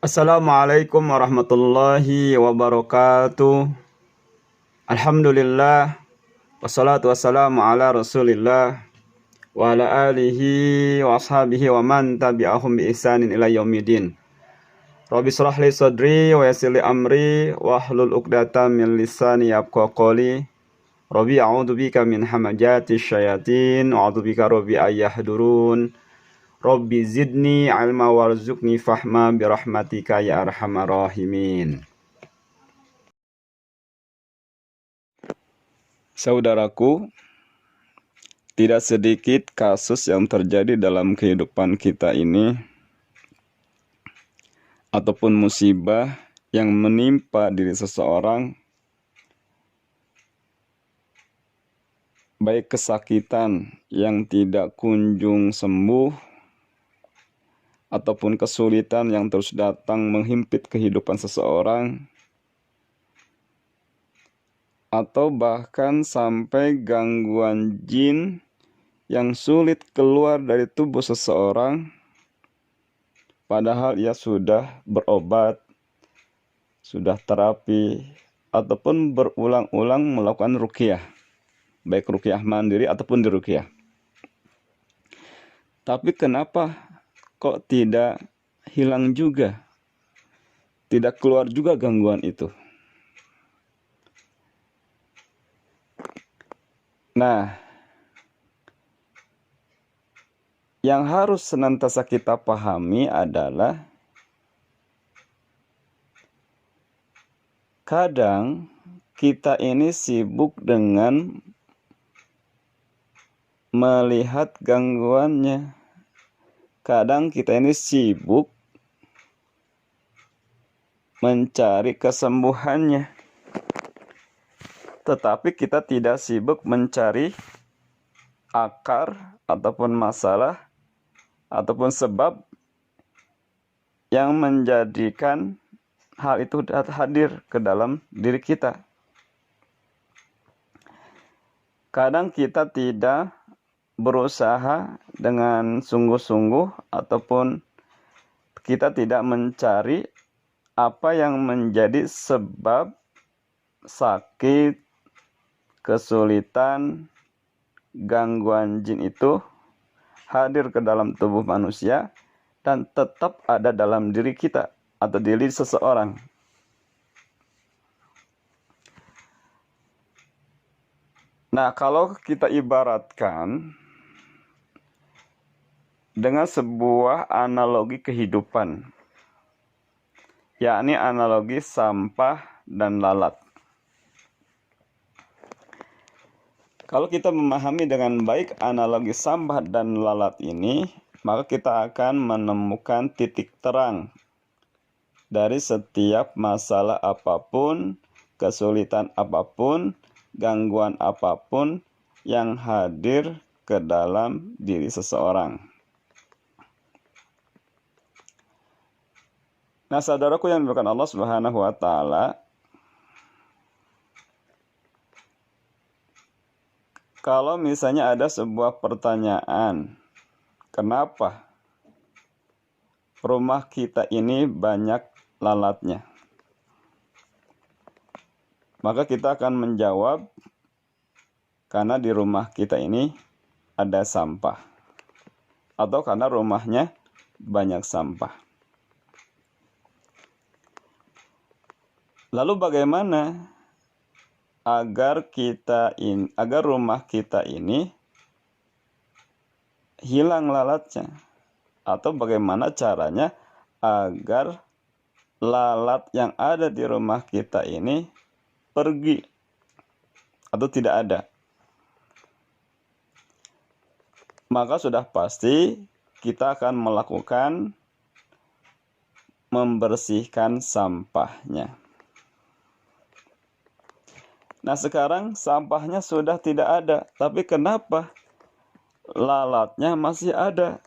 Assalamualaikum warahmatullahi wabarakatuh. Alhamdulillah. Wassalatu wassalamu ala rasulillah wa ala alihi wa ashabihi wa man tabi'ahum bi ihsanin ila yaumidin. Rabbi shrah li sadri wa yassir li amri wa hlul 'uqdatam min lisani yafqahu qawli. Rabbi a'udzu bika min hamajati syayatin wa a'udzu bika rabbi ayyahdurun. Rabbi zidni ilma warzuqni fahma birahmatika ya arhamar rahimin. Saudaraku, tidak sedikit kasus yang terjadi dalam kehidupan kita ini ataupun musibah yang menimpa diri seseorang, baik kesakitan yang tidak kunjung sembuh ataupun kesulitan yang terus datang menghimpit kehidupan seseorang, atau bahkan sampai gangguan jin yang sulit keluar dari tubuh seseorang, padahal ia sudah berobat, sudah terapi, ataupun berulang-ulang melakukan ruqyah, baik ruqyah mandiri ataupun diruqyah. Tapi kenapa kok tidak hilang juga, tidak keluar juga gangguan itu? Nah, yang harus senantiasa kita pahami adalah kadang kita ini sibuk dengan melihat gangguannya. Kadang kita ini sibuk mencari kesembuhannya. Tetapi kita tidak sibuk mencari akar ataupun masalah ataupun sebab yang menjadikan hal itu hadir ke dalam diri kita. Kadang kita tidak berusaha dengan sungguh-sungguh ataupun kita tidak mencari apa yang menjadi sebab sakit, kesulitan, gangguan jin itu hadir ke dalam tubuh manusia dan tetap ada dalam diri kita atau diri seseorang. Nah, kalau kita ibaratkan dengan sebuah analogi kehidupan, yakni analogi sampah dan lalat. Kalau kita memahami dengan baik analogi sampah dan lalat ini, maka kita akan menemukan titik terang dari setiap masalah apapun, kesulitan apapun, gangguan apapun yang hadir ke dalam diri seseorang. Nah, saudaraku yang dimuliakan Allah Subhanahu wa taala, kalau misalnya ada sebuah pertanyaan, kenapa rumah kita ini banyak lalatnya? Maka kita akan menjawab, karena di rumah kita ini ada sampah. Atau karena rumahnya banyak sampah. Lalu bagaimana agar rumah kita ini hilang lalatnya? Atau bagaimana caranya agar lalat yang ada di rumah kita ini pergi atau tidak ada? Maka sudah pasti kita akan melakukan membersihkan sampahnya. Nah, sekarang sampahnya sudah tidak ada, tapi kenapa lalatnya masih ada?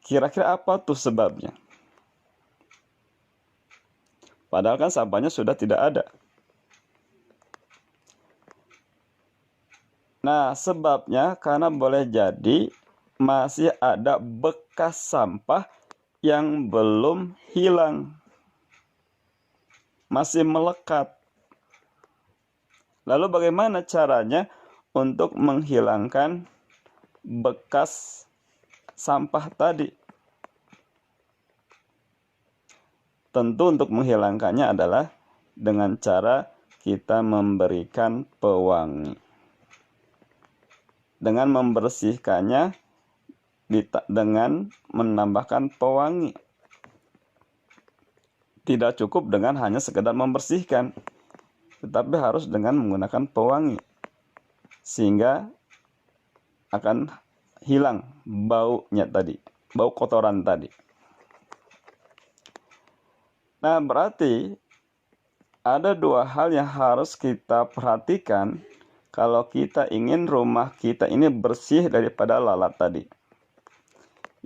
Kira-kira apa tuh sebabnya? Padahal kan sampahnya sudah tidak ada. Nah, sebabnya karena boleh jadi masih ada bekas sampah yang belum hilang, masih melekat. Lalu bagaimana caranya untuk menghilangkan bekas sampah tadi? Tentu untuk menghilangkannya adalah dengan cara kita memberikan pewangi. Dengan membersihkannya dengan menambahkan pewangi. Tidak cukup dengan hanya sekedar membersihkan, tetapi harus dengan menggunakan pewangi. Sehingga akan hilang baunya tadi, bau kotoran tadi. Nah, berarti ada dua hal yang harus kita perhatikan kalau kita ingin rumah kita ini bersih daripada lalat tadi.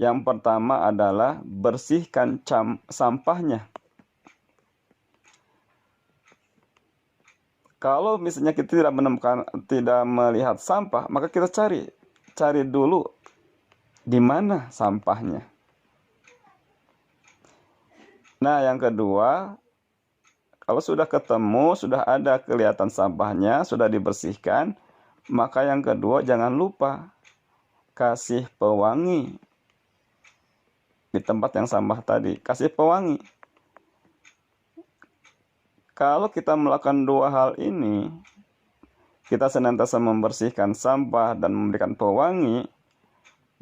Yang pertama adalah bersihkan sampahnya. Kalau misalnya kita tidak melihat sampah, maka kita cari dulu di mana sampahnya. Nah, yang kedua, kalau sudah ketemu, sudah ada kelihatan sampahnya, sudah dibersihkan, maka yang kedua jangan lupa kasih pewangi di tempat yang sampah tadi. Kasih pewangi. Kalau kita melakukan dua hal ini, kita senantiasa membersihkan sampah dan memberikan pewangi,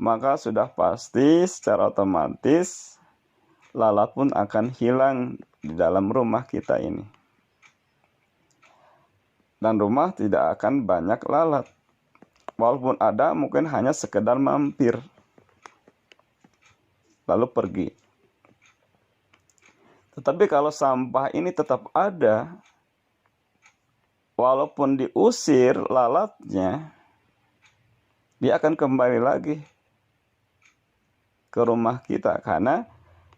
maka sudah pasti secara otomatis lalat pun akan hilang di dalam rumah kita ini. Dan rumah tidak akan banyak lalat. Walaupun ada, mungkin hanya sekedar mampir, lalu pergi. Tetapi kalau sampah ini tetap ada, walaupun diusir lalatnya, dia akan kembali lagi ke rumah kita. Karena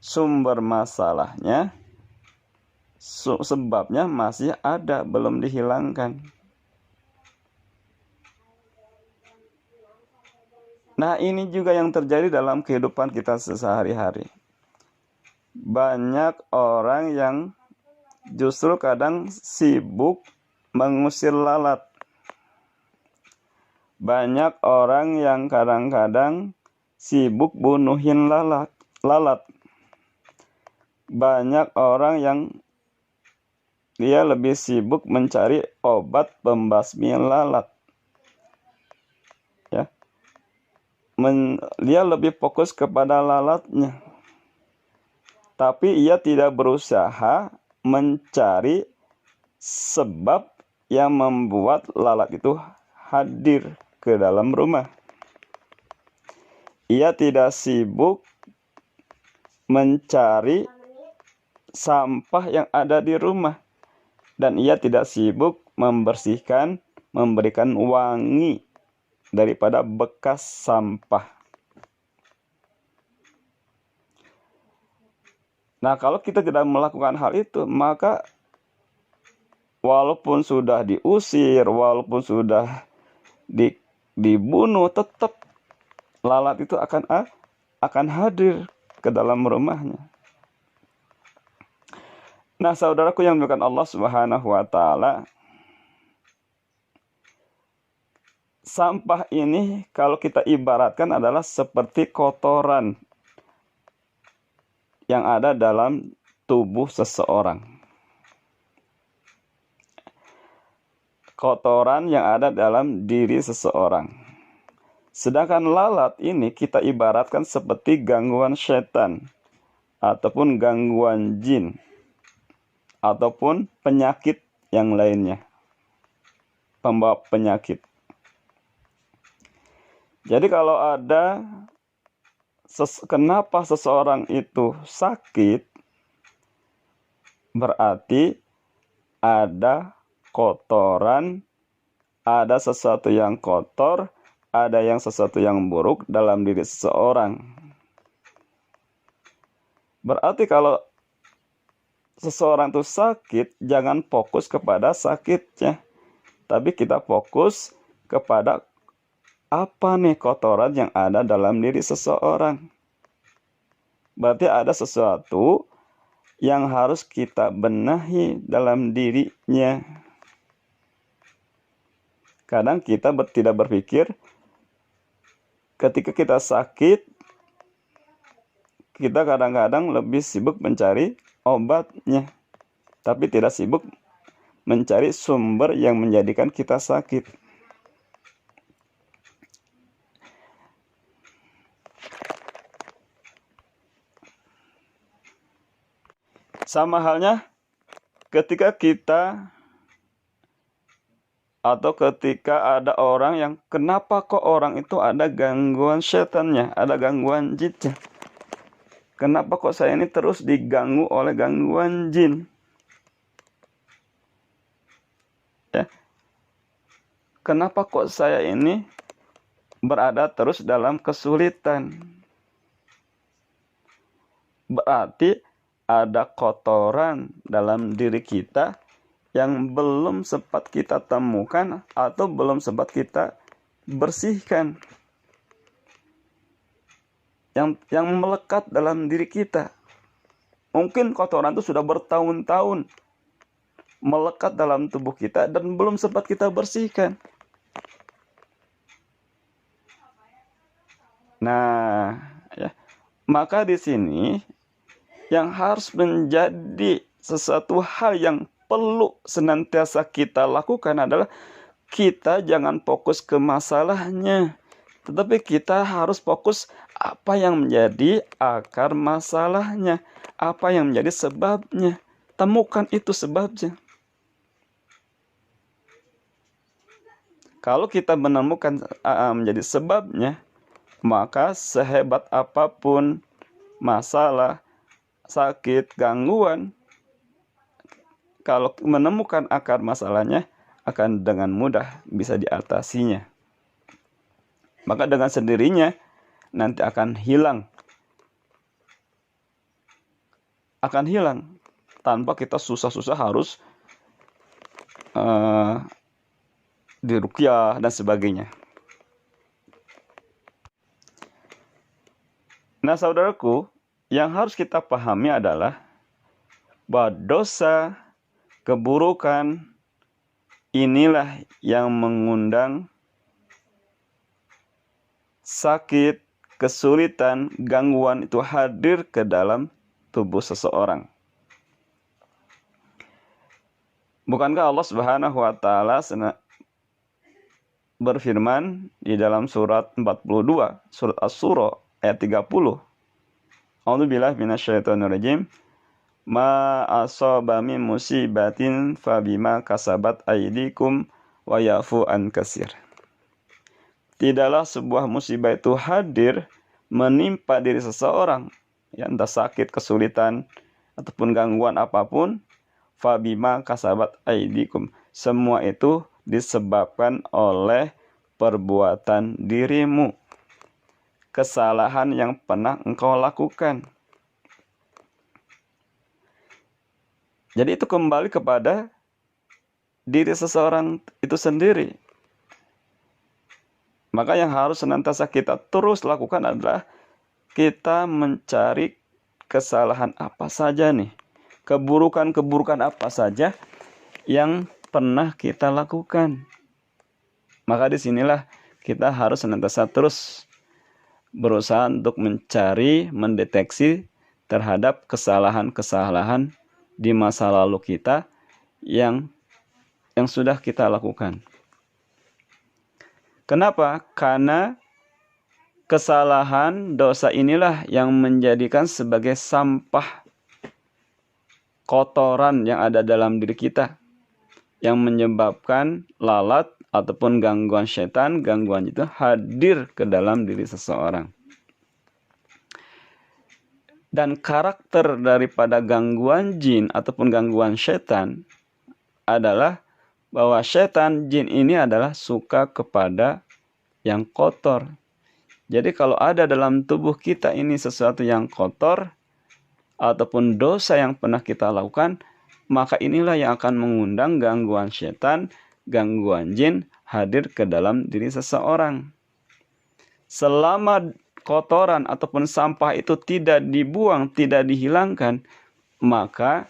sumber masalahnya, sebabnya masih ada, belum dihilangkan. Nah, ini juga yang terjadi dalam kehidupan kita sehari-hari. Banyak orang yang justru kadang sibuk mengusir lalat. Banyak orang yang kadang-kadang sibuk bunuhin lalat. Banyak orang yang dia lebih sibuk mencari obat pembasmi lalat. Ya. Dia lebih fokus kepada lalatnya. Tapi ia tidak berusaha mencari sebab yang membuat lalat itu hadir ke dalam rumah. Ia tidak sibuk mencari sampah yang ada di rumah. Dan ia tidak sibuk membersihkan, memberikan wangi daripada bekas sampah. Nah, kalau kita tidak melakukan hal itu, maka walaupun sudah diusir, walaupun sudah dibunuh, tetap lalat itu akan hadir ke dalam rumahnya. Nah, saudaraku yang dimuliakan Allah Subhanahu wa taala, sampah ini kalau kita ibaratkan adalah seperti kotoran yang ada dalam tubuh seseorang. Kotoran yang ada dalam diri seseorang. Sedangkan lalat ini kita ibaratkan seperti gangguan setan ataupun gangguan jin ataupun penyakit yang lainnya, pembawa penyakit. Jadi kalau ada kenapa seseorang itu sakit, berarti ada kotoran, ada sesuatu yang kotor, ada sesuatu yang buruk dalam diri seseorang. Berarti kalau seseorang itu sakit, jangan fokus kepada sakitnya, tapi kita fokus kepada apa nih kotoran yang ada dalam diri seseorang. Berarti ada sesuatu yang harus kita benahi dalam dirinya. Kadang kita tidak berpikir, ketika kita sakit, kita kadang-kadang lebih sibuk mencari obatnya, tapi tidak sibuk mencari sumber yang menjadikan kita sakit. Sama halnya ketika kita atau ketika ada orang yang kenapa kok orang itu ada gangguan setannya, ada gangguan jinnya. Kenapa kok saya ini terus diganggu oleh gangguan jin? Ya. Kenapa kok saya ini berada terus dalam kesulitan? Berarti ada kotoran dalam diri kita yang belum sempat kita temukan atau belum sempat kita bersihkan, yang melekat dalam diri kita. Mungkin kotoran itu sudah bertahun-tahun melekat dalam tubuh kita dan belum sempat kita bersihkan. Nah, ya, maka di sini yang harus menjadi sesuatu hal yang perlu senantiasa kita lakukan adalah kita jangan fokus ke masalahnya, tetapi kita harus fokus apa yang menjadi akar masalahnya, apa yang menjadi sebabnya. Temukan itu sebabnya. Kalau kita menemukan menjadi sebabnya, maka sehebat apapun masalah, sakit, gangguan, kalau menemukan akar masalahnya, akan dengan mudah bisa diatasinya. Maka dengan sendirinya nanti akan hilang. Akan hilang tanpa kita susah-susah harus diruqyah dan sebagainya. Nah, saudaraku, yang harus kita pahami adalah bahwa dosa, keburukan, inilah yang mengundang sakit, kesulitan, gangguan itu hadir ke dalam tubuh seseorang. Bukankah Allah Subhanahu wa taala berfirman di dalam surat 42, surat Asy-Syura ayat 30. A'udzubillahi minasyaitonirrajim. Ma asaba min musibatin fabima kasabat aydikum wa yafu an katsir. Tidaklah sebuah musibah itu hadir menimpa diri seseorang, ya, entah sakit, kesulitan, ataupun gangguan apapun, fabima kasabat aydikum. Semua itu disebabkan oleh perbuatan dirimu, kesalahan yang pernah engkau lakukan. Jadi itu kembali kepada diri seseorang itu sendiri. Maka yang harus senantiasa kita terus lakukan adalah kita mencari kesalahan apa saja nih, keburukan-keburukan apa saja yang pernah kita lakukan. Maka disinilah kita harus senantiasa terus berusaha untuk mencari, mendeteksi terhadap kesalahan-kesalahan di masa lalu kita yang sudah kita lakukan. Kenapa? Karena kesalahan, dosa inilah yang menjadikan sebagai sampah, kotoran yang ada dalam diri kita, yang menyebabkan lalat ataupun gangguan setan, gangguan itu hadir ke dalam diri seseorang. Dan karakter daripada gangguan jin ataupun gangguan setan adalah bahwa setan, jin ini adalah suka kepada yang kotor. Jadi kalau ada dalam tubuh kita ini sesuatu yang kotor ataupun dosa yang pernah kita lakukan, maka inilah yang akan mengundang gangguan setan, gangguan jin hadir ke dalam diri seseorang. Selama kotoran ataupun sampah itu tidak dibuang, tidak dihilangkan, maka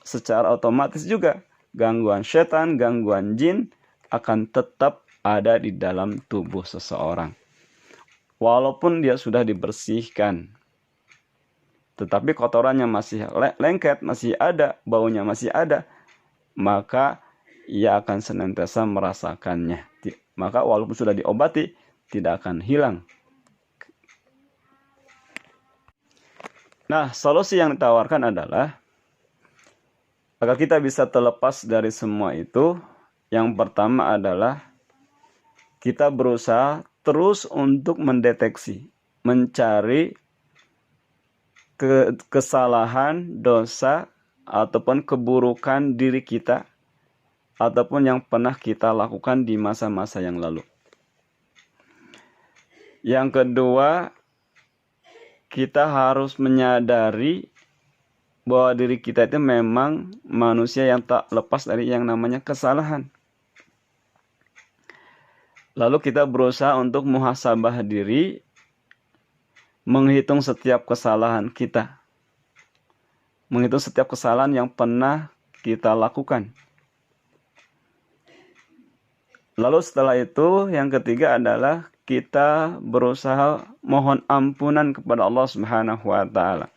secara otomatis juga gangguan setan, gangguan jin akan tetap ada di dalam tubuh seseorang. Walaupun dia sudah dibersihkan, tetapi kotorannya masih lengket, masih ada, baunya masih ada, maka ia akan senantiasa merasakannya. Maka walaupun sudah diobati, tidak akan hilang. Nah, solusi yang ditawarkan adalah agar kita bisa terlepas dari semua itu, yang pertama adalah kita berusaha terus untuk mendeteksi, mencari kesalahan, dosa, ataupun keburukan diri kita, ataupun yang pernah kita lakukan di masa-masa yang lalu. Yang kedua, kita harus menyadari bahwa diri kita itu memang manusia yang tak lepas dari yang namanya kesalahan. Lalu kita berusaha untuk muhasabah diri, menghitung setiap kesalahan kita. Menghitung setiap kesalahan yang pernah kita lakukan. Lalu setelah itu, yang ketiga adalah kita berusaha mohon ampunan kepada Allah Subhanahu wa taala.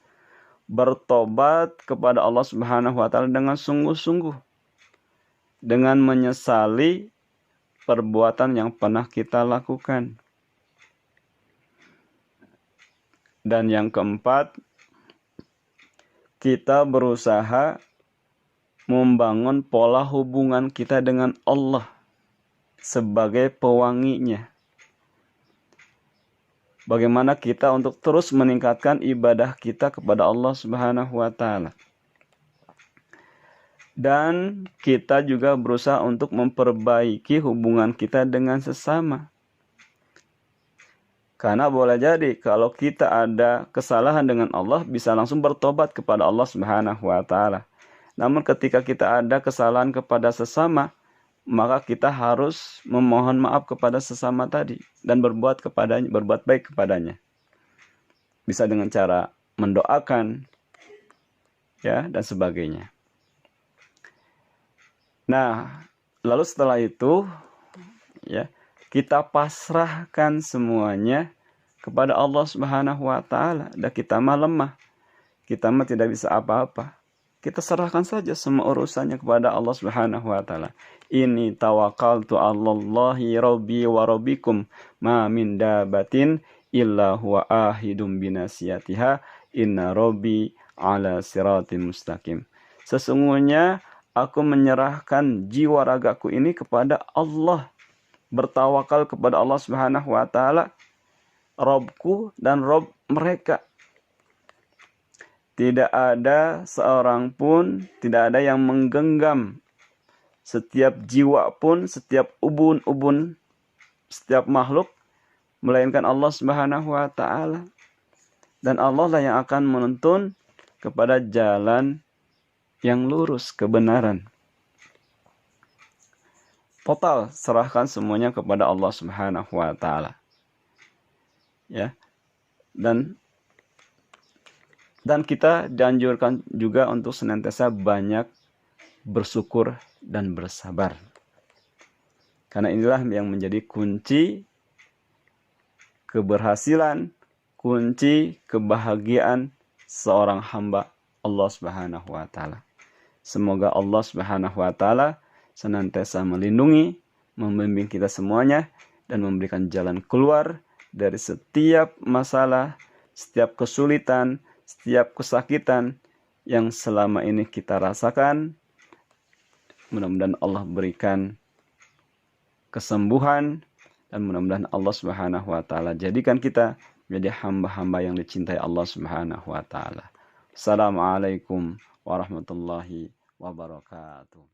Bertobat kepada Allah Subhanahu wa taala dengan sungguh-sungguh. Dengan menyesali perbuatan yang pernah kita lakukan. Dan yang keempat, kita berusaha membangun pola hubungan kita dengan Allah sebagai pewanginya. Bagaimana kita untuk terus meningkatkan ibadah kita kepada Allah Subhanahu wa taala. Dan kita juga berusaha untuk memperbaiki hubungan kita dengan sesama. Karena boleh jadi kalau kita ada kesalahan dengan Allah, bisa langsung bertobat kepada Allah Subhanahu wa taala. Namun ketika kita ada kesalahan kepada sesama, maka kita harus memohon maaf kepada sesama tadi dan berbuat baik kepadanya. Bisa dengan cara mendoakan, ya, dan sebagainya. Nah, lalu setelah itu, ya, kita pasrahkan semuanya kepada Allah Subhanahu wa taala. Dan kita mah lemah. Kita mah tidak bisa apa-apa. Kita serahkan saja semua urusannya kepada Allah Subhanahu wa taala. Inni tawakkaltu 'alallahi rabbi wa rabbikum ma min dabatin illa huwa ahidum binasiyatiha inna rabbi 'ala siratim mustaqim. Sesungguhnya aku menyerahkan jiwa ragaku ini kepada Allah. Bertawakal kepada Allah Subhanahu wa taala, Robku dan Rob mereka. Tidak ada seorang pun, tidak ada yang menggenggam setiap jiwa pun, setiap ubun-ubun, setiap makhluk, melainkan Allah Subhanahu wa taala. Dan Allah lah yang akan menuntun kepada jalan yang lurus, kebenaran. Total serahkan semuanya kepada Allah Subhanahu wa taala. Ya. Dan kita dianjurkan juga untuk senantiasa banyak bersyukur dan bersabar. Karena inilah yang menjadi kunci keberhasilan, kunci kebahagiaan seorang hamba Allah Subhanahu wa taala. Semoga Allah Subhanahu wa taala senantiasa melindungi, membimbing kita semuanya, dan memberikan jalan keluar dari setiap masalah, setiap kesulitan, setiap kesakitan yang selama ini kita rasakan. Mudah-mudahan Allah berikan kesembuhan, dan mudah-mudahan Allah Subhanahu wa taala jadikan kita menjadi hamba-hamba yang dicintai Allah Subhanahu wa taala. Assalamualaikum warahmatullahi wabarakatuh.